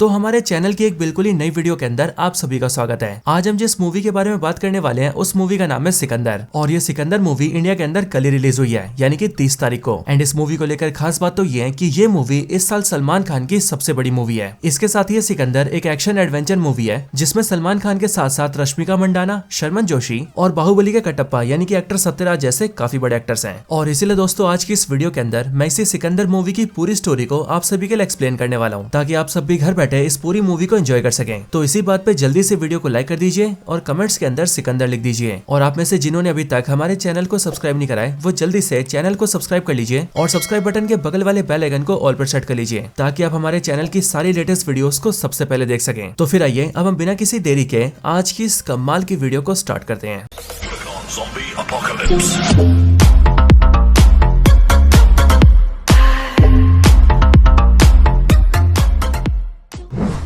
तो हमारे चैनल की एक बिल्कुल ही नई वीडियो के अंदर आप सभी का स्वागत है। आज हम जिस मूवी के बारे में बात करने वाले हैं उस मूवी का नाम है सिकंदर। और ये सिकंदर मूवी इंडिया के अंदर कल ही रिलीज हुई है, यानी कि 30 तारीख को। एंड इस मूवी को लेकर खास बात तो ये है कि ये मूवी इस साल सलमान खान की सबसे बड़ी मूवी है। इसके साथ ही सिकंदर एक एक्शन एडवेंचर मूवी है जिसमें सलमान खान के साथ साथ रश्मिका मंडाना, शर्मन जोशी और बाहुबली के कटप्पा यानी कि एक्टर सत्यराज जैसे काफी बड़े एक्टर्स हैं। और इसीलिए दोस्तों आज की इस वीडियो के अंदर मैं इसी सिकंदर मूवी की पूरी स्टोरी को आप सभी के लिए एक्सप्लेन करने वाला हूँ, ताकि आप सब भी घर बैठे इस पूरी मूवी को एंजॉय कर सकें। तो इसी बात पे जल्दी से वीडियो को लाइक कर दीजिए और कमेंट्स के अंदर सिकंदर लिख दीजिए। और आप में से जिन्होंने अभी तक हमारे चैनल को सब्सक्राइब नहीं कराए वो जल्दी से चैनल को सब्सक्राइब कर लीजिए और सब्सक्राइब बटन के बगल वाले बेल आइकन को ऑल पर सेट कर लीजिए, ताकि आप हमारे चैनल की सारी लेटेस्ट वीडियोस को सबसे पहले देख सकें। तो फिर आइए अब हम बिना किसी देरी के आज की इस कमाल की वीडियो को स्टार्ट करते हैं।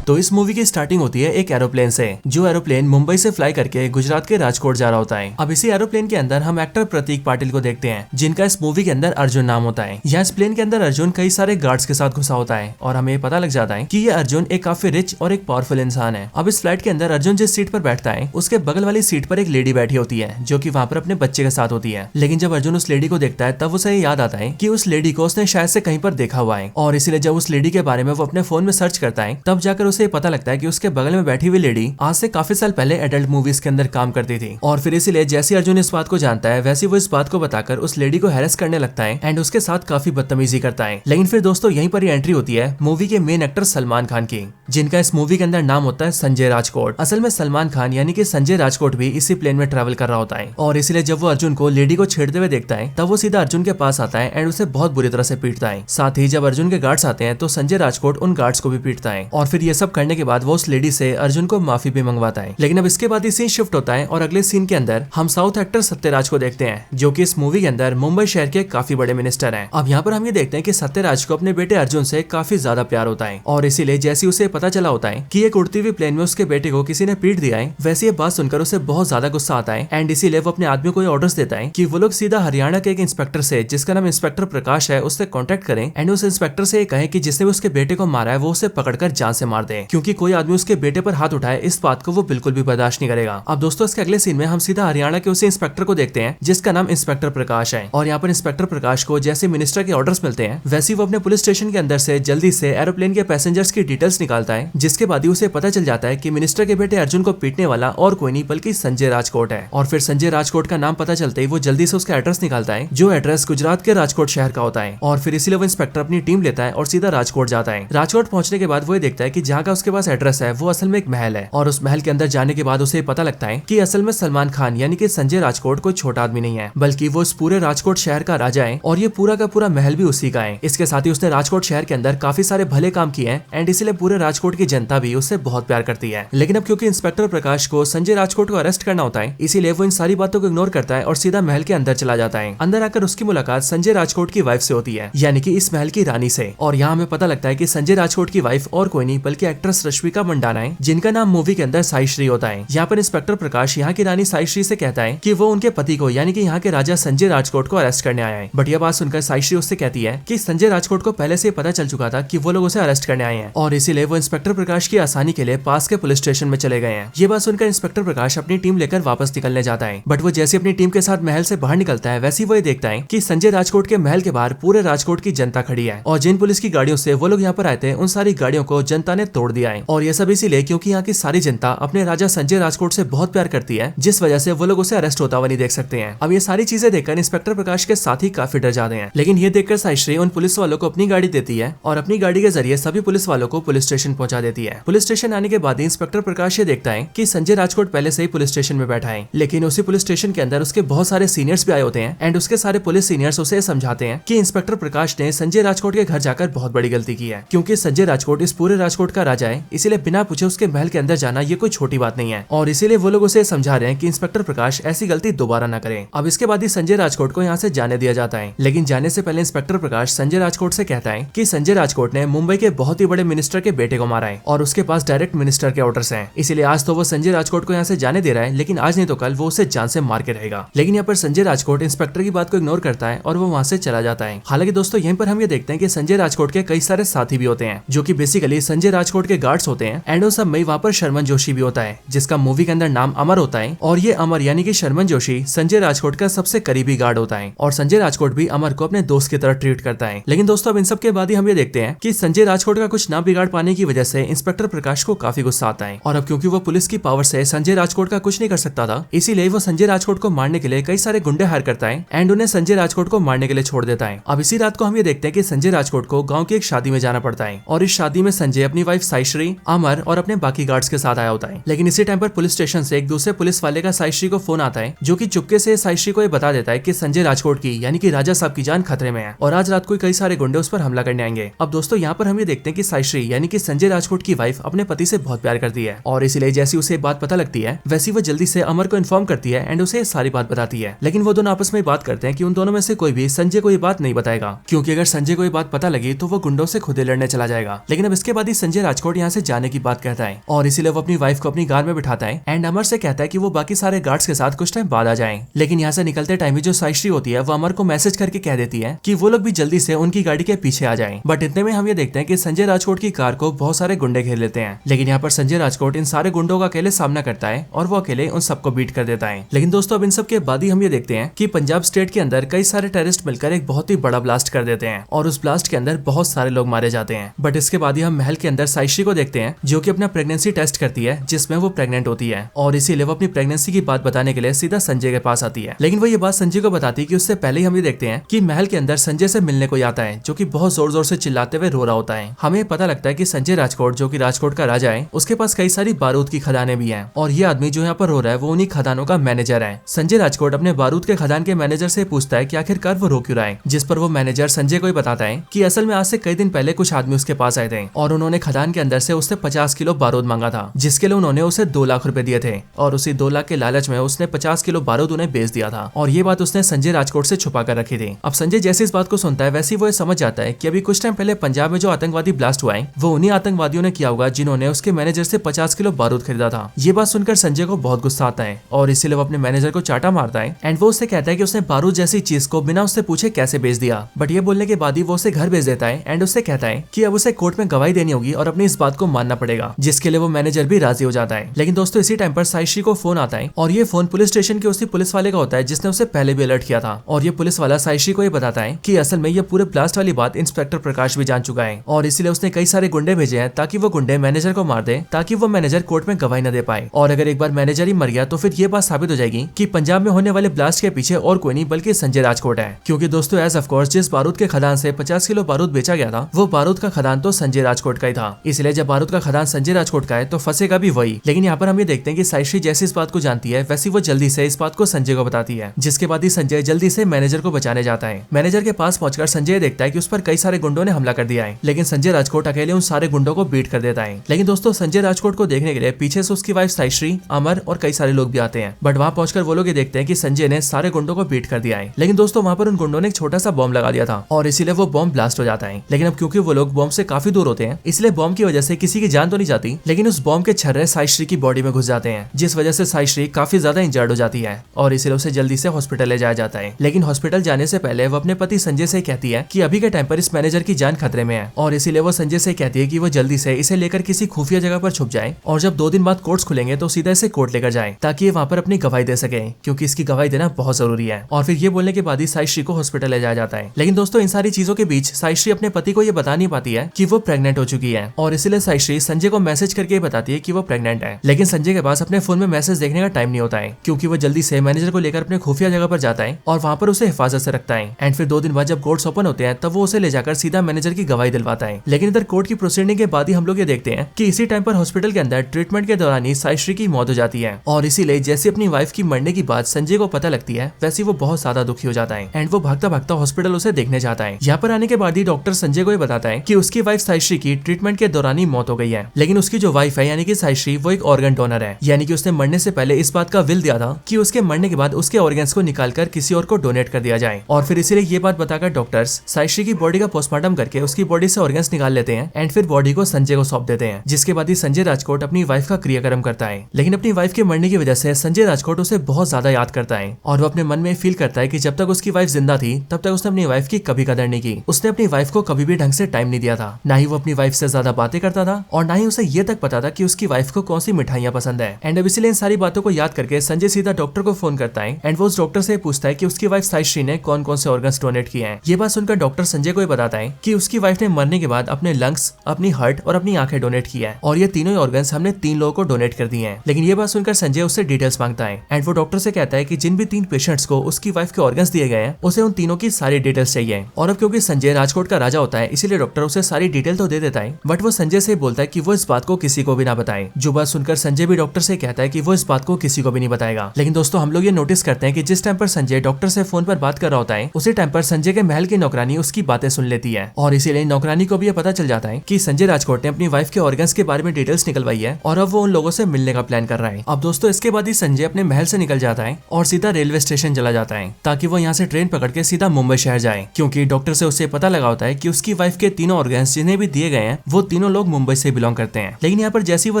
तो इस मूवी की स्टार्टिंग होती है एक एरोप्लेन से, जो एरोप्लेन मुंबई से फ्लाई करके गुजरात के राजकोट जा रहा होता है। अब इसी एरोप्लेन के अंदर हम एक्टर प्रतीक पाटिल को देखते हैं, जिनका इस मूवी के अंदर अर्जुन नाम होता है। यहाँ इस प्लेन के अंदर अर्जुन कई सारे गार्ड्स के साथ घुसा होता है और हमें पता लग जाता है कि ये अर्जुन एक काफी रिच और एक पावरफुल इंसान है। अब इस फ्लाइट के अंदर अर्जुन जिस सीट पर बैठता है उसके बगल वाली सीट पर एक लेडी बैठी होती है, जो की वहाँ पर अपने बच्चे के साथ होती है। लेकिन जब अर्जुन उस लेडी को देखता है तब उसे याद आता है कि उस लेडी को उसने शायद से कहीं पर देखा हुआ है। और इसीलिए जब उस लेडी के बारे में वो अपने फोन में सर्च करता है तब जाकर उसे पता लगता है कि उसके बगल में बैठी हुई लेडी आज से काफी साल पहले एडल्ट मूवीज के अंदर काम करती थी। और फिर इसीलिए जैसे अर्जुन इस बात को जानता है वैसे वो इस बात को बताकर उस लेडी को हैरेस करने लगता है एंड उसके साथ काफी बदतमीजी करता है। लेकिन फिर दोस्तों यहीं पर ही एंट्री होती है मूवी के मेन एक्टर सलमान खान की, जिनका इस मूवी के अंदर नाम होता है संजय राजकोट। असल में सलमान खान यानी कि संजय राजकोट भी इसी प्लेन में ट्रेवल कर रहा होता है। और इसीलिए जब वो अर्जुन को लेडी को छेड़ते हुए देखता है तब वो सीधा अर्जुन के पास आता है एंड उसे बहुत बुरी तरह से पीटता है। साथ ही जब अर्जुन के गार्ड्स आते हैं तो संजय राजकोट उन गार्ड्स को भी पीटता है। और फिर ये सब करने के बाद वो उस लेडी से अर्जुन को माफी भी मंगवाता है। लेकिन अब इसके बाद ही सीन शिफ्ट होता है और अगले सीन के अंदर हम साउथ एक्टर सत्यराज को देखते हैं, जो कि इस मूवी के अंदर मुंबई शहर के काफी बड़े मिनिस्टर हैं। अब यहाँ पर हम ये देखते हैं कि सत्यराज को अपने बेटे अर्जुन से काफी ज्यादा प्यार होता है। और इसीलिए जैसे उसे पता चला होता है कि एक उड़ती हुई प्लेन में उसके बेटे को किसी ने पीट दिया है, वैसे ये बात सुनकर उसे बहुत ज्यादा गुस्सा आता है एंड इसीलिए वो अपने आदमी को ऑर्डर्स देता है कि वो लोग सीधा हरियाणा के एक इंस्पेक्टर से, जिसका नाम इंस्पेक्टर प्रकाश है, उससे कॉन्टेक्ट करें एंड उस इंस्पेक्टर से कहे कि जिसने उसके बेटे को मारा है वो उसे पकड़कर जान से मार दे, क्योंकि कोई आदमी उसके बेटे पर हाथ उठाए इस बात को वो बिल्कुल भी बर्दाश्त नहीं करेगा। अब दोस्तों इसके अगले सीन में हम सीधा हरियाणा के उसी इंस्पेक्टर को देखते हैं जिसका नाम इंस्पेक्टर प्रकाश है। और यहाँ पर इंस्पेक्टर प्रकाश को जैसे मिनिस्टर के ऑर्डर्स मिलते हैं वैसे वो अपने पुलिस स्टेशन के अंदर से जल्दी से एरोप्लेन के पैसेंजर्स की डिटेल्स निकालता है, जिसके बाद ही उसे पता चल जाता है कि मिनिस्टर के बेटे अर्जुन को पीटने वाला और कोई नहीं बल्कि संजय राजकोट है। और फिर संजय राजकोट का नाम पता चलते ही वो जल्दी से उसका एड्रेस निकालता है, जो एड्रेस गुजरात के राजकोट शहर का होता है। और फिर इसीलिए वो इंस्पेक्टर अपनी टीम लेता है और सीधा राजकोट जाता है। राजकोट पहुंचने के बाद वो देखता है कि जहाँ का उसके पास एड्रेस है वो असल में एक महल है। और उस महल के अंदर जाने के बाद उसे पता लगता है कि असल में सलमान खान यानी कि संजय राजकोट कोई छोटा आदमी नहीं है, बल्कि वो इस पूरे राजकोट शहर का राजा है और ये पूरा का पूरा महल भी उसी का है। इसके साथ ही उसने राजकोट शहर के अंदर काफी सारे भले काम किए हैं एंड इसीलिए पूरे राजकोट की जनता भी उससे बहुत प्यार करती है। लेकिन अब क्योंकि इंस्पेक्टर प्रकाश को संजय राजकोट को अरेस्ट करना होता है, इसीलिए वो इन सारी बातों को इग्नोर करता है और सीधा महल के अंदर चला जाता है। अंदर आकर उसकी मुलाकात संजय राजकोट की वाइफ से होती है, यानी कि इस महल की रानी से। और यहाँ हमें पता लगता है कि संजय राजकोट की वाइफ और कोई नहीं बल्कि एक्ट्रेस रश्मिका मंडाना है, जिनका नाम मूवी के अंदर साई श्री होता है। यहाँ पर इंस्पेक्टर प्रकाश यहाँ की रानी साई श्री से कहता है कि वो उनके पति को यानी कि यहाँ के राजा संजय राजकोट को अरेस्ट करने आया है। बट यह बात सुनकर साई श्री उससे कहती है कि संजय राजकोट को पहले से पता चल चुका था कि वो लोग उसे अरेस्ट करने आए हैं और इसीलिए वो इंस्पेक्टर प्रकाश की आसानी के लिए पास के पुलिस स्टेशन में चले गए हैं। ये बात सुनकर इंस्पेक्टर प्रकाश अपनी टीम लेकर वापस निकलने जाता है। बट वो जैसे अपनी टीम के साथ महल से बाहर निकलता है वैसे वो ये देखता है कि संजय राजकोट के महल के बाहर पूरे राजकोट की जनता खड़ी है और जिन पुलिस की गाड़ियों से वो लोग यहाँ पर आए थे उन सारी गाड़ियों को जनता ने तोड़ दिया है। और ये सब इसीलिए क्योंकि यहाँ की सारी जनता अपने राजा संजय राजकोट से बहुत प्यार करती है, जिस वजह से वो लोग उसे अरेस्ट होता हुआ नहीं देख सकते हैं। अब ये सारी चीजें देखकर इंस्पेक्टर प्रकाश के साथ ही काफी डर जाते हैं। लेकिन ये देखकर साइश्री उन पुलिस वालों को अपनी गाड़ी देती है और अपनी गाड़ी के जरिए सभी पुलिस वालों को पुलिस स्टेशन पहुंचा देती है। पुलिस स्टेशन आने के बाद इंस्पेक्टर प्रकाश ये देखता है कि संजय राजकोट पहले से ही पुलिस स्टेशन में बैठा है, लेकिन उसी पुलिस स्टेशन के अंदर उसके बहुत सारे सीनियर्स भी आए होते हैं एंड उसके सारे पुलिस सीनियर्स उसे समझाते हैं कि इंस्पेक्टर प्रकाश ने संजय राजकोट के घर जाकर बहुत बड़ी गलती की है, क्योंकि संजय राजकोट इस पूरे राजकोट का राजा है, इसीलिए बिना पूछे उसके महल के अंदर जाना ये कोई छोटी बात नहीं है। और इसीलिए वो लोग उसे समझा रहे हैं कि इंस्पेक्टर प्रकाश ऐसी गलती दोबारा न करें। अब इसके बाद ही संजय राजकोट को यहाँ से जाने दिया जाता है, लेकिन जाने से पहले इंस्पेक्टर प्रकाश संजय राजकोट से कहता है कि संजय राजकोट ने मुंबई के बहुत ही बड़े मिनिस्टर के बेटे को मारा है और उसके पास डायरेक्ट मिनिस्टर के ऑर्डर्स हैं, इसीलिए आज तो वो संजय राजकोट को यहाँ से जाने दे रहा है, लेकिन आज नहीं तो कल वो उसे जान से मार के रहेगा। लेकिन यहाँ पर संजय राजकोट इंस्पेक्टर की बात को इग्नोर करता है और वो वहाँ से चला जाता है। हालांकि दोस्तों यहीं पर हम ये देखते हैं कि संजय राजकोट के कई सारे साथी भी होते हैं, जो कि बेसिकली संजय राजकोट राजकोट के गार्ड्स होते हैं एंड उन सब में वहाँ पर शर्मन जोशी भी होता है, जिसका मूवी के अंदर नाम अमर होता है। और ये अमर यानी कि शर्मन जोशी संजय राजकोट का सबसे करीबी गार्ड होता है और संजय राजकोट भी अमर को अपने दोस्त की तरह ट्रीट करता है। लेकिन दोस्तों अब इन सब के बाद ही हम ये देखते हैं कि संजय राजकोट का कुछ ना बिगाड़ पाने की वजह से इंस्पेक्टर प्रकाश को काफी गुस्सा आता है और अब क्योंकि वो पुलिस की पावर से संजय राजकोट का कुछ नहीं कर सकता था, इसीलिए वो संजय राजकोट को मारने के लिए कई सारे गुंडे हायर करता है एंड उन्हें संजय राजकोट को मारने के लिए छोड़ देता है। अब इसी रात को हम ये देखते हैं कि संजय राजकोट को गांव की एक शादी में जाना पड़ता है और इस शादी में संजय अपनी वाइफ साईश्री, अमर और अपने बाकी गार्ड्स के साथ आया होता है। लेकिन इसी टाइम पर पुलिस स्टेशन से एक दूसरे पुलिस वाले का साईश्री को फोन आता है, जो कि चुपके से साईश्री को ये बता देता है कि संजय राजकोट की यानी कि राजा साहब की जान खतरे में है और आज रात को कई सारे गुंडे उस पर हमला करने आएंगे। अब दोस्तों यहाँ पर हम ये देखते हैं कि साईश्री यानी कि संजय राजकोट की वाइफ अपने पति से बहुत प्यार करती है और इसीलिए जैसी उसे बात पता लगती है वैसी वो जल्दी से अमर को इन्फॉर्म करती है एंड उसे सारी बात बताती है। लेकिन वो दोनों आपस में बात करते हैं कि उन दोनों में से कोई भी संजय को ये बात नहीं बताएगा, क्योंकि अगर संजय को ये बात पता लगी तो वो गुंडों से खुद ही लड़ने चला जाएगा। लेकिन अब इसके बाद ही संजय राजकोट यहाँ से जाने की बात कहता है और इसीलिए वो अपनी वाइफ को अपनी कार में बिठाता है एंड अमर से कहता है कि वो बाकी सारे गार्ड्स के साथ कुछ टाइम बाद आ जाएं। लेकिन यहाँ से निकलते टाइम में जो साईश्री होती है वो अमर को मैसेज करके कह देती है कि वो लोग भी जल्दी से उनकी गाड़ी के पीछे आ जाएं। बट इतने में हम ये देखते हैं कि संजय राजकोट की कार को बहुत सारे गुंडे घेर लेते हैं। लेकिन यहाँ पर संजय राजकोट इन सारे गुंडों का अकेले सामना करता है और वो अकेले उन सबको बीट कर देता है। लेकिन दोस्तों अब इन सब के बाद ही हम ये देखते हैं कि पंजाब स्टेट के अंदर कई सारे टेररिस्ट मिलकर एक बहुत ही बड़ा ब्लास्ट कर देते हैं और उस ब्लास्ट के अंदर बहुत सारे लोग मारे जाते हैं। बट इसके बाद ही हम महल के अंदर साईश्री को देखते हैं, जो कि अपना प्रेगनेंसी टेस्ट करती है जिसमें वो प्रेग्नेंट होती है और इसीलिए वो अपनी प्रेगनेंसी की बात बताने के लिए सीधा संजय के पास आती है। लेकिन वो ये बात संजय को बताती है कि उससे पहले ही हम ये देखते हैं कि महल के अंदर संजय से मिलने को आता है, जो कि बहुत जोर जोर से चिल्लाते हुए रो रहा होता है। हमें पता लगता है कि संजय राजकोट, जो कि राजकोट का राजा है, उसके पास कई सारी बारूद की खदानें भी हैं और ये आदमी जो यहाँ पर रो रहा है वो उन्हीं खदानों का मैनेजर है। संजय राजकोट अपने बारूद के खदान के मैनेजर से पूछता है कि आखिरकार वो रो क्यों रहा है, जिस पर वो मैनेजर संजय को ही बताता है कि असल में आज से कई दिन पहले कुछ आदमी उसके पास आए थे और उन्होंने खदान के अंदर से उससे 50 किलो बारूद मांगा था, जिसके लिए उन्होंने उसे 2 लाख रुपए दिए थे और उसी 2 लाख के लालच में उसने 50 किलो बारूद उन्हें बेच दिया था और ये बात उसने संजय राजकोट से छुपा कर रखी थी। अब संजय जैसे इस बात को सुनता है वैसे वो समझ जाता है कि अभी कुछ टाइम पहले पंजाब में जो आतंकवादी ब्लास्ट हुआ है वो उन्हीं आतंकवादियों ने किया होगा जिन्होंने उसके मैनेजर से 50 किलो बारूद खरीदा था। ये बात सुनकर संजय को बहुत गुस्सा आता है और इसीलिए वो अपने मैनेजर को चाटा मारता है एंड वो उससे कहता है कि उसने बारूद जैसी चीज को बिना उससे पूछे कैसे बेच दिया। बट ये बोलने के बाद ही वो उसे घर भेज देता है एंड उससे कहता है कि अब उसे कोर्ट में गवाही देनी होगी और अपनी इस बात को मानना पड़ेगा, जिसके लिए वो मैनेजर भी राजी हो जाता है। लेकिन दोस्तों इसी टाइम पर साईश्री को फोन आता है और ये फोन पुलिस स्टेशन के उसी पुलिस वाले का होता है जिसने उसे पहले भी अलर्ट किया था और ये पुलिस वाला साईश्री को ये बताता है कि असल में ये पूरे ब्लास्ट वाली बात इंस्पेक्टर प्रकाश भी जान चुका है और इसीलिए उसने कई सारे गुंडे भेजे हैं ताकि वो गुंडे मैनेजर को मार दे, ताकि वो मैनेजर कोर्ट में गवाही न दे पाए। और अगर एक बार मैनेजर ही मर गया तो फिर ये बात साबित हो जाएगी कि पंजाब में होने वाले ब्लास्ट के पीछे और कोई नहीं बल्कि संजय राजकोट है, क्योंकि दोस्तों एज ऑफ कोर्स जिस बारूद के खदान से 50 किलो बारूद बेचा गया था वो बारूद का खदान तो संजय राजकोट का ही था। इसलिए जब बारूद का खदान संजय राजकोट का है तो फंसेगा भी वही। लेकिन यहाँ पर हम ये देखते हैं कि साईश्री जैसी इस बात को जानती है वैसी वो जल्दी से इस बात को संजय को बताती है, जिसके बाद ही संजय जल्दी से मैनेजर को बचाने जाता है। मैनेजर के पास पहुंचकर संजय देखता है कि उस पर कई सारे गुंडों ने हमला कर दिया है, लेकिन संजय राजकोट अकेले उन सारे गुंडों को बीट कर देता है। लेकिन दोस्तों संजय राजकोट को देखने के लिए पीछे से उसकी वाइफ साईश्री, अमर और कई सारे लोग भी आते हैं। बट वहाँ पहुंचकर वो लोग ये देखते हैं कि संजय ने सारे गुंडों को बीट कर दिया है। लेकिन दोस्तों वहाँ पर उन गुंडों ने एक छोटा सा बॉम्ब लगा दिया था और इसीलिए वो बॉम्ब ब्लास्ट हो जाता है। लेकिन अब क्योंकि वो लोग बॉम्ब से काफी दूर होते हैं इसलिए बॉम्ब की वजह से किसी की जान तो नहीं जाती, लेकिन उस बॉम्ब के छर्रे साईश्री की बॉडी में घुस जाते हैं, जिस वजह से साईश्री काफी ज्यादा इंजर्ड हो जाती है और इसीलिए उसे जल्दी से हॉस्पिटल ले जाया जाता है। लेकिन हॉस्पिटल जाने से पहले वो अपने पति संजय से कहती है कि अभी के टाइम पर इस मैनेजर की जान खतरे में है और इसीलिए वो संजय से कहती है कि वो जल्दी से इसे लेकर किसी खुफिया जगह पर छुप जाए और जब 2 दिन बाद कोर्ट्स खुलेंगे तो सीधा इसे कोर्ट लेकर जाए ताकि ये वहाँ पर अपनी गवाही दे सके, क्योंकि इसकी गवाही देना बहुत जरूरी है। और फिर ये बोलने के बाद ही साईश्री को हॉस्पिटल ले जाया जाता है। लेकिन दोस्तों इन सारी चीजों के बीच साईश्री अपने पति को ये बता नहीं पाती है कि वो प्रेग्नेंट हो चुकी है और इसीलिए साईश्री संजय को मैसेज करके बताती है कि वो प्रेग्नेंट है। लेकिन संजय के पास अपने फोन में मैसेज देखने का टाइम नहीं होता है, क्योंकि वो जल्दी से मैनेजर को लेकर अपने खुफिया जगह पर जाता है और वहाँ पर उसे हिफाजत से रखता है। एंड फिर 2 दिन बाद जब कोर्ट्स ओपन होते हैं तब वो उसे ले जाकर सीधा मैनेजर की गवाही दिलवाता है। लेकिन इधर कोर्ट की प्रोसीडिंग के बाद ही हम लोग ये देखते हैं कि इसी टाइम पर हॉस्पिटल के अंदर ट्रीटमेंट के दौरान ही साईश्री की मौत हो जाती है और इसीलिए जैसे अपनी वाइफ की मरने की बात संजय को पता लगती है वैसे वो बहुत ज्यादा दुखी हो जाता है एंड वो भागता भागता हॉस्पिटल उसे देखने जाता है। यहाँ पर आने के बाद ही डॉक्टर संजय को ये बताता है कि उसकी वाइफ साईश्री की ट्रीटमेंट के दौरान ही मौत हो गई है। लेकिन उसकी जो वाइफ है यानी कि साईश्री वो एक ऑर्गन डोनर है, यानी कि उसने मरने से पहले इस बात का विल दिया था कि उसके मरने के बाद उसके ऑर्गन्स को निकालकर किसी और को डोनेट कर दिया जाए। और फिर इसीलिए ये बात बताकर डॉक्टर्स साईश्री की बॉडी का पोस्टमार्टम करके उसकी बॉडी से ऑर्गन्स निकाल लेते हैं एंड फिर बॉडी को संजय को सौंप देते हैं, जिसके बाद ही संजय राजकोट अपनी वाइफ का क्रियाक्रम करता है। लेकिन अपनी वाइफ के मरने की वजह से संजय राजकोट उसे बहुत ज्यादा याद करता है और वो अपने मन में फील करता है कि जब तक उसकी वाइफ जिंदा थी तब तक उसने अपनी वाइफ की कभी कदर नहीं की। उसने अपनी वाइफ को कभी भी ढंग से टाइम नहीं दिया था, ना ही वो अपनी वाइफ से ज्यादा बात बातें करता था और ना ही उसे ये तक पता था कि उसकी वाइफ को कौन सी मिठाइयां पसंद है। एंड अब इसलिए इन सारी बातों को याद करके संजय सीधा डॉक्टर को फोन करता है एंड वो उस डॉक्टर से पूछता है कि उसकी वाइफ साइश्री ने कौन कौन से ऑर्गन्स डोनेट किए हैं। ये बात सुनकर डॉक्टर संजय को बताता है कि उसकी वाइफ ने मरने के बाद अपने लंग्स, अपनी हार्ट और अपनी आंखें डोनेट की है और ये तीनों ऑर्गन्स हमने 3 लोगों को डोनेट कर दिए हैं। लेकिन ये बात सुनकर संजय उससे डिटेल्स मांगता है एंड वो डॉक्टर से कहता है कि जिन भी 3 पेशेंट्स को उसकी वाइफ के ऑर्गन्स दिए गए हैं उसे उन तीनों की सारी डिटेल्स चाहिए। और अब क्योंकि संजय राजकोट का राजा होता है इसीलिए डॉक्टर उसे सारी डिटेल तो दे देता है, बट वो संजय से बोलता है कि वो इस बात को किसी को भी ना बताए। जो बात सुनकर संजय भी डॉक्टर से कहता है कि वो इस बात को किसी को भी नहीं बताएगा। लेकिन दोस्तों हम लोग ये नोटिस करते हैं कि जिस टाइम पर संजय डॉक्टर से फोन पर बात कर रहा होता है उसी टाइम पर संजय के महल की नौकरानी उसकी बातें सुन लेती है और इसीलिए नौकरानी को भी ये पता चल जाता है कि संजय राजकोट ने अपनी वाइफ के ऑर्गन्स के बारे में डिटेल्स निकलवाई है और अब वो उन लोगों से मिलने का प्लान कर रहा है। अब दोस्तों इसके बाद ही संजय अपने महल से निकल जाता है और सीधा रेलवे स्टेशन चला जाता है ताकि वो यहाँ से ट्रेन पकड़ के सीधा मुंबई शहर जाए, क्योंकि डॉक्टर से उसे पता लगा होता है कि उसकी वाइफ के तीनों ऑर्गन्स जिन्हें भी दिए गए हैं वो तीनों लोग मुंबई से बिलोंग करते हैं। लेकिन यहाँ पर जैसे ही वो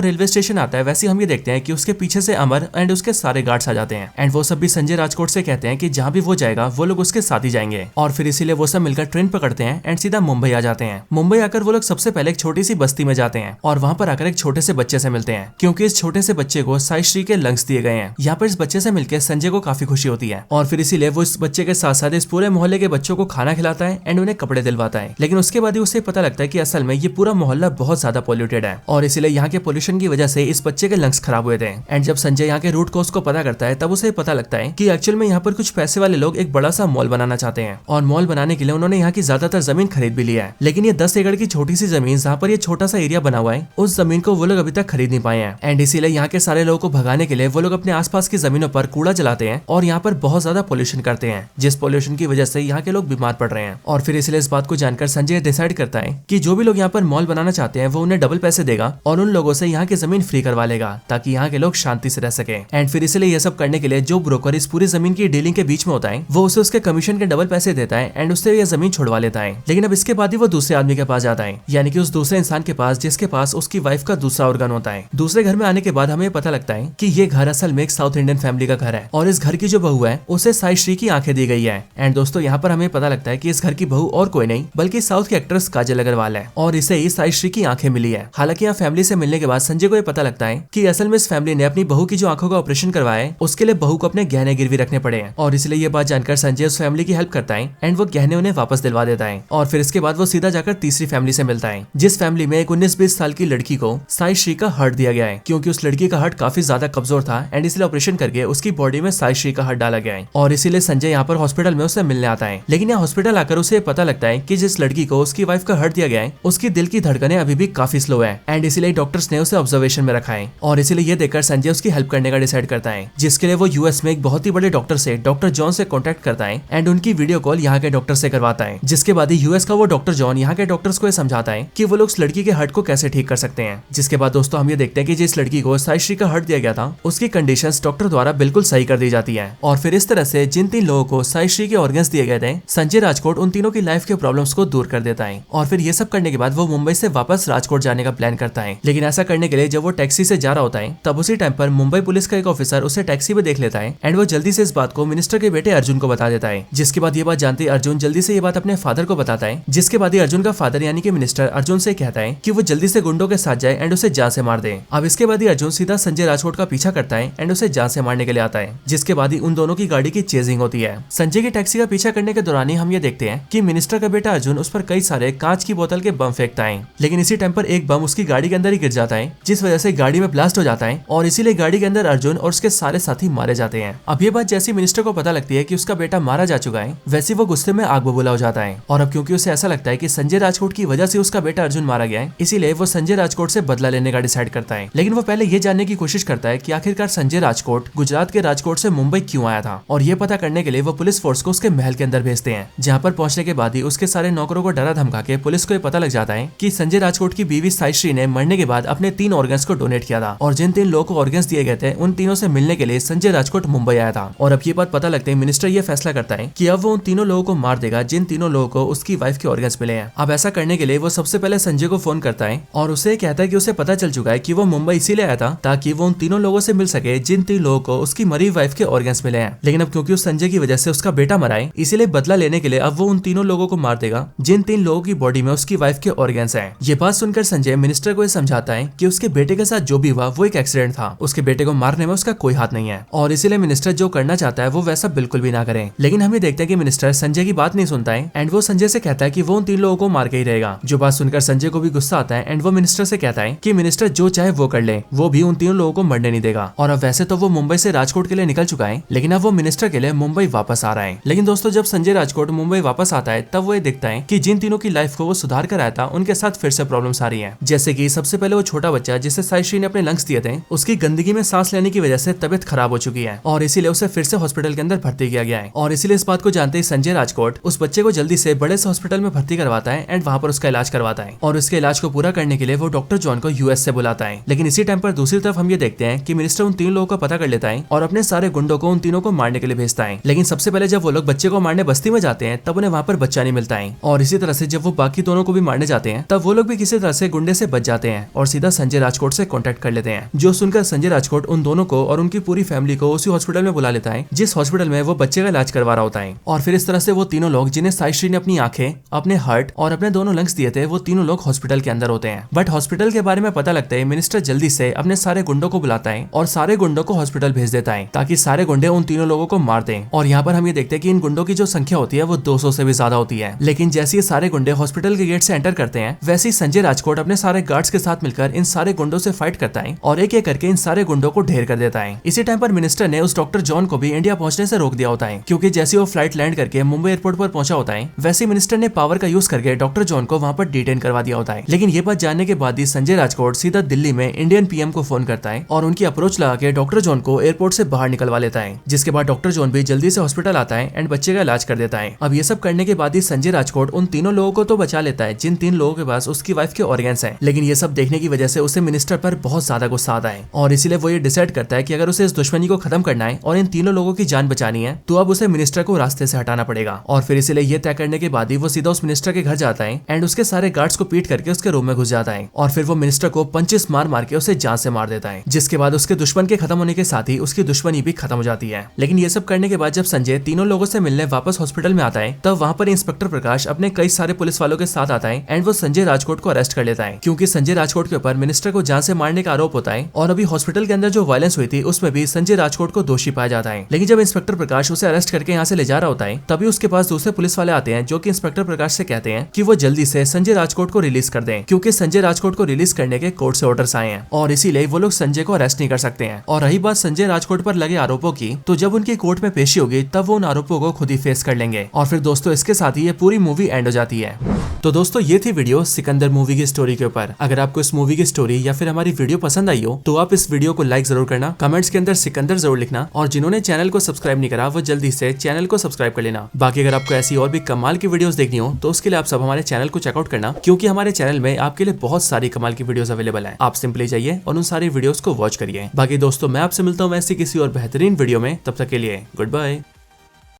रेलवे स्टेशन आता है वैसे हम ये देखते हैं कि उसके पीछे से अमर एंड उसके सारे गार्ड्स आ जाते हैं एंड वो सब भी संजय राजकोट से कहते हैं कि जहाँ भी वो जाएगा वो लोग उसके साथ ही जाएंगे और फिर इसीलिए वो सब मिलकर ट्रेन पकड़ते हैं एंड सीधा मुंबई आ जाते हैं। मुंबई आकर वो लोग सबसे पहले एक छोटी सी बस्ती में जाते हैं और वहाँ पर आकर एक छोटे से बच्चे से मिलते हैं, क्योंकि इस छोटे से बच्चे को साइश्री के लंग्स दिए गए हैं। यहाँ पर इस बच्चे से मिलकर संजय को काफी खुशी होती है और फिर इसीलिए वो इस बच्चे के साथ साथ इस पूरे मोहल्ले के बच्चों को खाना खिलाता है एंड उन्हें कपड़े दिलवाता है। लेकिन उसके बाद ही उसे पता लगता है कि असल में ये पूरा मोहल्ला बहुत ज्यादा पॉल्यूटेड है और इसीलिए यहाँ के पोल्यूशन की वजह से इस बच्चे के लंग्स खराब हुए थे। एंड जब संजय यहाँ के रूट कॉज को पता करता है तब उसे पता लगता है कि एक्चुअल में यहाँ पर कुछ पैसे वाले लोग एक बड़ा सा मॉल बनाना चाहते हैं और मॉल बनाने के लिए उन्होंने यहाँ की ज्यादातर जमीन खरीद भी लिया है। लेकिन ये 10 एकड़ की छोटी सी जमीन जहाँ पर ये छोटा सा एरिया बना हुआ है उस जमीन को वो लोग अभी तक खरीद नहीं पाए हैं एंड इसीलिए यहाँ के सारे लोगों को भगाने के लिए वो लोग अपने आसपास की जमीनों पर कूड़ा जलाते हैं और यहाँ पर बहुत ज्यादा पोल्यूशन करते हैं, जिस पोल्यूशन की वजह से यहाँ के लोग बीमार पड़ रहे हैं। और फिर इसलिए इस बात को जानकर संजय डिसाइड करता है कि जो भी लोग यहाँ पर मॉल बनाना चाहते हैं वो उन्हें डबल पैसे देगा और उन लोगों से यहाँ की जमीन फ्री करवा लेगा ताकि यहाँ के लोग शांति से रह सके। एंड फिर इसलिए ये सब करने के लिए जो ब्रोकर इस पूरी जमीन की डीलिंग के बीच में होता है वो उसे उसके कमीशन के डबल पैसे देता है एंड उससे यह जमीन छुड़वा लेता है। लेकिन अब इसके बाद ही वो दूसरे आदमी के पास जाता है, यानी कि उस दूसरे इंसान के पास जिसके पास उसकी वाइफ का दूसरा ऑर्गन होता है। दूसरे घर में आने के बाद हमें पता लगता है कि ये घर असल में एक साउथ इंडियन फैमिली का घर है और इस घर की जो बहू है उसे साइश्री की आंखें दी गई है। एंड दोस्तों यहाँ पर हमें पता लगता है कि इस घर की बहू और कोई नहीं बल्कि साउथ की एक्ट्रेस काजल अग्रवाल है और इसे ही साइश्री की आंखें मिली है। हालांकि यहाँ फैमिली से मिलने के बाद संजय को ये पता लगता है कि असल में इस फैमिली ने अपनी बहू की जो आंखों का ऑपरेशन करवाया है उसके लिए बहू को अपने गहने गिरवी रखने पड़े हैं और इसलिए ये बात जानकर संजय उस फैमिली की हेल्प करता है एंड वो गहने उन्हें वापस दिलवा देता है। और फिर इसके बाद वो सीधा जाकर तीसरी फैमिली से मिलता है जिस फैमिली में एक 19-20 साल की लड़की को साइश्री का हार्ट दिया गया है, क्योंकि उस लड़की का हार्ट काफी ज्यादा कमजोर था एंड इसलिए ऑपरेशन करके उसकी बॉडी में साइश्री का हार्ट डाला गया है और इसीलिए संजय यहाँ पर हॉस्पिटल में उससे मिलने आता है। लेकिन यहाँ हॉस्पिटल आकर उसे पता लगता है कि जिस लड़की को उसकी वाइफ का हार्ट दिया गया है उसकी दिल की धड़कनें अभी भी काफी स्लो है एंड इसीलिए डॉक्टर्स ने उसे ऑब्जर्वेशन में रखा है और इसीलिए ये देखकर संजय उसकी हेल्प करने का डिसाइड करता है, जिसके लिए वो यूएस में एक बहुत ही बड़े डॉक्टर से डॉक्टर जॉन से कॉन्टेक्ट करता है एंड उनकी वीडियो कॉल यहाँ के डॉक्टर से करवाता है। जिसके बाद यूएस का वो डॉक्टर जॉन यहाँ के डॉक्टर्स को समझाता है कि वो लोग उस लड़की के हार्ट को कैसे ठीक कर सकते हैं। जिसके बाद दोस्तों हम ये देखते हैं कि जिस लड़की को साइश्री का हार्ट दिया गया था उसकी कंडीशंस डॉक्टर द्वारा बिल्कुल सही कर दी जाती है और फिर इस तरह से जिन 3 लोगों को साइश्री के ऑर्गन्स दिए गए थे संजय राजकोट उन तीनों की लाइफ के प्रॉब्लम्स को दूर कर देता है। और फिर ये सब करने के बाद वो मुंबई से वापस राजकोट जाने का प्लान करता है। लेकिन ऐसा करने के लिए जब वो टैक्सी से जा रहा होता है तब उसी टाइम पर मुंबई पुलिस का एक ऑफिसर उसे टैक्सी में देख लेता है एंड वो जल्दी से इस बात को मिनिस्टर के बेटे अर्जुन को बता देता है। जिसके बाद ये बात जानते अर्जुन जल्दी से ये बात अपने फादर को बताता है। जिसके बाद अर्जुन का फादर यानी कि मिनिस्टर अर्जुन से कहता है कि वो जल्दी से गुंडों के साथ जाए एंड उसे जान से मार दे। अब इसके बाद अर्जुन सीधा संजय राजकोट का पीछा करता है एंड उसे जान से मारने के लिए आता है। जिसके बाद उन दोनों की गाड़ी की चेजिंग होती है। संजय की टैक्सी का पीछा करने के दौरान ही हम ये देखते हैं कि मिनिस्टर का बेटा अर्जुन उस पर कई सारे कांच की बोतल के बम फेंकता है, लेकिन इसी टाइम पर एक बम उसकी गाड़ी के अंदर ही गिर जाता है जिस वजह से गाड़ी में ब्लास्ट हो जाता है और इसीलिए गाड़ी के अंदर अर्जुन और उसके सारे साथी मारे जाते हैं। अब ये बात जैसी मिनिस्टर को पता लगती है कि उसका बेटा मारा जा चुका है वैसे वो गुस्से में आग बबूला हो जाता है और अब क्योंकि उसे ऐसा लगता है कि संजय राजकोट की वजह से उसका बेटा अर्जुन मारा गया है इसीलिए वो संजय राजकोट से बदला लेने का डिसाइड करता है। लेकिन वो पहले ये जानने की कोशिश करता है कि आखिरकार संजय राजकोट गुजरात के राजकोट से मुंबई क्यों आया था और ये पता करने के लिए वो पुलिस फोर्स को उसके महल के अंदर भेजते हैं। जहाँ पर पहुंचने के बाद ही उसके सारे नौकरों को डरा धमका के पुलिस को ये पता लग जाता है कि संजय राजकोट की बीवी साइश्री ने मरने के बाद अपने 3 ऑर्गन्स को डोनेट किया था और जिन 3 लोगों को ऑर्गन्स दिए गए थे उन तीनों से मिलने के लिए संजय राजकोट मुंबई आया था। और अब ये बात पता लगते ही मिनिस्टर ये फैसला करता है कि अब वो उन तीनों लोगों को मार देगा जिन तीनों लोगों को उसकी वाइफ के ऑर्गन्स मिले हैं। अब ऐसा करने के लिए वो सबसे पहले संजय को फोन करता है और उसे कहता है कि उसे पता चल चुका है कि वो मुंबई इसीलिए आया था ताकि वो उन तीनों लोगों से मिल सके जिन 3 लोगों को उसकी मरी वाइफ के ऑर्गन्स मिले हैं। लेकिन अब क्योंकि उस संजय की वजह से उसका बेटा मरा है इसीलिए बदला लेने के लिए अब वो उन तीनों लोगों को मार देगा जिन 3 लोगों की बॉडी में उसकी वाइफ के ऑर्गन्स हैं। ये बात सुनकर संजय मिनिस्टर को समझाता है कि उसके बेटे के साथ जो भी हुआ वो एक एक्सीडेंट था, उसके बेटे को मारने में उसका कोई हाथ नहीं है और इसीलिए मिनिस्टर जो करना चाहता है वो वैसा बिल्कुल भी ना करे। लेकिन हम ये देखते हैं कि मिनिस्टर संजय की बात नहीं सुनता है एंड वो संजय से कहता है कि वो उन 3 लोगों को मार के ही रहेगा। जो बात सुनकर संजय को भी गुस्सा आता है एंड वो मिनिस्टर से कहता है कि मिनिस्टर जो चाहे वो कर ले, वो भी उन 3 लोगों को मरने नहीं देगा। और अब वैसे तो वो मुंबई से राजकोट के लिए निकल चुका है, लेकिन अब वो मिनिस्टर के लिए मुंबई वापस आ रहा है। लेकिन दोस्तों जब संजय राजकोट मुंबई वापस आता है तब वो ये देखता है कि जिन तीनों की लाइफ को वो सुधार कर आया था उनके साथ फिर से प्रॉब्लम्स आ रही है। जैसे कि सबसे पहले वो छोटा बच्चा जिसे साइश्री ने अपने लंग्स दिए थे, उसकी गंदगी में सांस लेने की वजह से तबियत खराब हो चुकी है और इसीलिए उसे फिर से हॉस्पिटल के अंदर भर्ती किया गया है। और इसीलिए इस बात को जानते ही संजय राजकोट उस बच्चे को जल्दी से बड़े से हॉस्पिटल में भर्ती करवाता है एंड वहाँ पर उसका इलाज करवाता है। और उसके इलाज को पूरा करने के लिए वो डॉक्टर जॉन को यूएस से बुलाता है। लेकिन इसी टाइम पर दूसरी तरफ हम ये देखते हैं कि मिनिस्टर उन 3 लोगों का पता कर लेता है और अपने सारे गुंडों को उन तीनों को मारने के लिए भेजता है। लेकिन सबसे पहले जब वो लोग बच्चे को मारने बस्ती में जाते हैं तब उन्हें वहाँ पर बच्चा नहीं मिलता है। और इसी तरह से जब वो बाकी दोनों को भी मारने जाते हैं तब वो लोग भी किसी तरह से गुंडे से बच जाते हैं और सीधा संजय राजकोट से कॉन्टेक्ट कर लेते हैं। जो सुनकर संजय राजकोट उन दोनों को और उनकी पूरी फैमिली को उसी हॉस्पिटल में बुला लेता है जिस हॉस्पिटल में वो बच्चे का इलाज करवा रहा होता है। और फिर इस तरह से वो तीनों लोग जिन्हें साइश्री ने अपनी आंखें, अपने हार्ट और अपने दोनों लंग्स दिए थे, वो तीनों लोग हॉस्पिटल के अंदर होते हैं। बट हॉस्पिटल के बारे में पता लगता है मिनिस्टर जल्दी से अपने सारे गुंडों को बुलाता है और सारे गुंडों को हॉस्पिटल भेज देता है ताकि सारे गुंडे उन तीनों लोगों को मार दें। और यहाँ पर हम ये देखते हैं कि इन गुंडों की जो संख्या होती है वो 200 से भी ज्यादा होती है। लेकिन जैसे ये सारे गुंडे हॉस्पिटल के गेट से एंटर करते हैं वैसे ही संजय राजकोट अपने सारे गार्ड्स के साथ मिलकर इन सारे गुंडों से फाइट करता है और एक एक करके इन सारे गुंडों को ढेर कर देता है। इसी टाइम पर मिनिस्टर ने उस डॉक्टर जॉन को भी इंडिया पहुंचने से रोक दिया होता है, क्योंकि जैसे वो फ्लाइट लैंड करके मुंबई एयरपोर्ट पर पहुंचा होता है वैसे मिनिस्टर ने पावर का यूज करके डॉक्टर जॉन को वहां पर डिटेन करवा दिया होता है। लेकिन ये बात जानने के बाद ही संजय राजकोट सीधा दिल्ली में इंडियन पीएम को फोन करता है और उनकी अप्रोच लगा के डॉक्टर जॉन को एयरपोर्ट से बाहर निकलवा लेता है, जिसके बाद डॉक्टर जॉन भी जल्दी से हॉस्पिटल आता है एंड बच्चे का इलाज कर देता है। अब ये सब करने के बाद ही संजय राजकोट उन तीनों लोगों को तो बचा लेता है जिन 3 लोगों के पास उसकी वाइफ के ऑर्गन्स हैं। लेकिन ये सब देखने की वजह से उसे मिनिस्टर पर बहुत ज्यादा गुस्सा आता है और इसीलिए वो ये डिसाइड करता है कि अगर उसे इस दुश्मनी को खत्म करना है और इन तीनों लोगों की जान बचानी है तो अब उसे मिनिस्टर को रास्ते से हटाना पड़ेगा। और फिर इसीलिए ये तय करने के बाद ही वो सीधा उस मिनिस्टर के घर जाता है एंड उसके सारे गार्ड्स को पीट करके उसके रूम में घुस जाता है और फिर वो मिनिस्टर को पंचेस मार मार के उसे जान से मार देता है, जिसके बाद उसके दुश्मन के खत्म होने के साथ ही उसकी दुश्मनी भी खत्म हो जाती है। लेकिन ये सब करने के बाद जब संजय तीनों लोगों से मिलने वापस हॉस्पिटल में आता है तब वहाँ पर इंस्पेक्टर प्रकाश अपने कई सारे पुलिस वालों के साथ आता है एंड वो संजय राजकोट को अरेस्ट कर लेता है, क्योंकि संजय राजकोट के ऊपर मिनिस्टर को जान से मारने का आरोप होता है और अभी हॉस्पिटल के अंदर जो वायलेंस हुई थी उसमें भी संजय राजकोट को दोषी पाया जाता है। लेकिन जब इंस्पेक्टर प्रकाश उसे अरेस्ट करके यहाँ से ले जा रहा होता है तभी उसके पास दूसरे पुलिस वाले आते हैं जो कि इंस्पेक्टर प्रकाश से कहते हैं कि वो जल्दी से संजय राजकोट को रिलीज कर दें, क्योंकि संजय राजकोट को रिलीज करने के कोर्ट से ऑर्डर्स आए हैं और इसीलिए वो लोग संजय को अरेस्ट नहीं कर सकते हैं। और रही बात संजय राजकोट पर लगे आरोपों की, तो जब उनकी कोर्ट में पेशी होगी तब वो उन आरोपों को खुद ही फेस कर लेंगे। और फिर दोस्तों इसके साथ ही ये पूरी मूवी एंड हो जाती है। तो दोस्तों ये थी वीडियो सिकंदर मूवी की स्टोरी के ऊपर। अगर आपको इस मूवी की स्टोरी या फिर हमारी वीडियो पसंद आई हो तो आप इस वीडियो को लाइक जरूर करना, कमेंट्स के अंदर सिकंदर जरूर लिखना और जिन्होंने चैनल को सब्सक्राइब नहीं करा वो जल्दी से चैनल को सब्सक्राइब कर लेना। बाकी अगर आपको ऐसी और भी कमाल की वीडियोस देखनी हो तो उसके लिए आप सब हमारे चैनल को चेकआउट करना, क्योंकि हमारे चैनल में आपके लिए बहुत सारी कमाल की वीडियोस अवेलेबल हैं। आप सिंपली जाइए और उन सारी वीडियोस को वॉच करिए। बाकी दोस्तों मैं आपसे मिलता हूँ ऐसी किसी और बेहतरीन वीडियो में, तब तक के लिए गुड बाय।